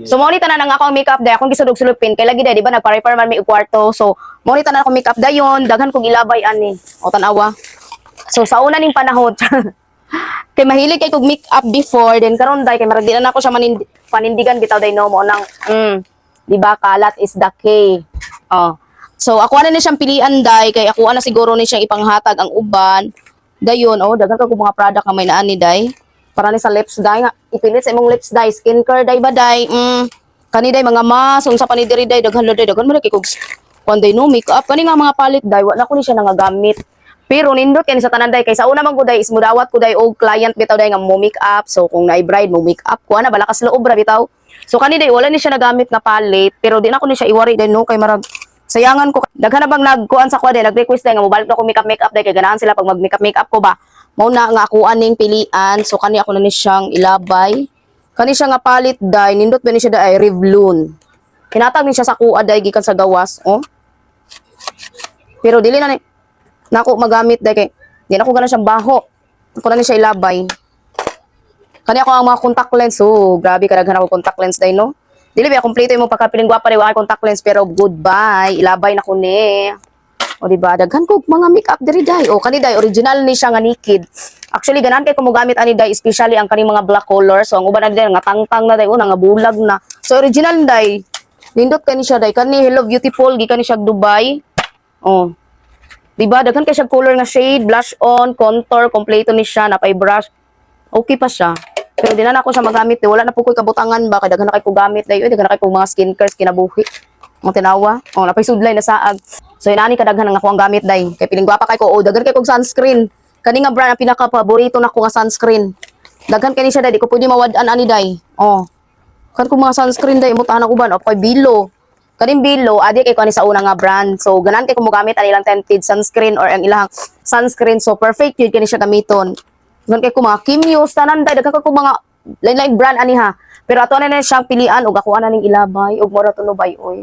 So mo ni tanan ang akong makeup day akong gisulog-sulupin kay lagi day di ba nagpa-repair man may kwarto. So mo ni tanan akong makeup dayon daghan kong ilabay ani. O tanawa. So sa una ning panahon kay mahilig kay kog makeup before then karon day kay marag di na ako siya panindigan bitaw day no mo nang di ba kalat is the key. Oh. So ako na ni siyang pilian day kay ako na siguro ni siyang ipanghatag ang uban. Dayon daghan kag mga product nga may naani day. Para ni sa lips day nga ipilit sa imong lips day skincare day ba day kani day mga mas unsa pa ni diri day daghan man kay kog kon day no makeup kani nga mga palit day wala ko ni siya nangagamit pero nindot kay sa tanan day kay sa una man ko day is mudawat ko day og client bitaw day nga mo makeup so kung naay bride mo makeup ko na balakas loob ra bitaw so kani day wala ni siya nagamit nga palit pero di na ko ni siya iwari day no kay marag sayangan ko daghan na bang nagkuan sa ko day nag-request day nga mobalik na ko makeup day kay ganahan sila pag mag makeup ko ba mao na nga ako aning pilian so kani ako na ni siyang ilabay kani siya nga palit day nindot ba ni siya day Revlon kinatag ni siya sa kuha day gikan sa gawas pero dili na ni nako magamit day kay di na ko gana siyang baho ako na ni siya ilabay kani ako ang mga contact lens grabe kadaghan ako contact lens day no dili ba kompleto imong pagkapiling gwapa day wa contact lens pero goodbye ilabay na ko ni o diba daghan ko mga makeup diri day kani day original ni siya nga naked actually ganan kay ko mo gamit ani day especially ang kani mga black color so ang uban na day nga tangtang na day nga bulag na so original day nindot kani siya day kani Hello Beautiful gikan ni siya Dubai diba daghan kay siya color nga shade blush on contour kompleto ni siya napay brush okay pa siya pero di na ako sa magamit wala na po ko'y kabutangan ba kay daghan na kay ko gamit day daghan na kay ko mga skincare kinabuhi ang tinawa napay sudlay na saag so inani kadaghan ang ako ang gamit day kay piling gwapa kay ko daghan kay kog sunscreen kani nga brand ang pinaka paborito nako nga sunscreen daghan kani siya day di ko pwede mawad-an ani day kan ko mga sunscreen day imutahan ako ban kay Bilo kaning Bilo adi kay ko ani sa una nga brand so ganan kay ko mo gamit ang ilang tinted sunscreen or ang ilang sunscreen so perfect yun kani siya gamiton ganan kay ko mga Kimyos tanan day daghan ko mga lain-lain brand ani ha pero ato na siyang pilian ug ako ana ning ilabay ug mora tunubay oy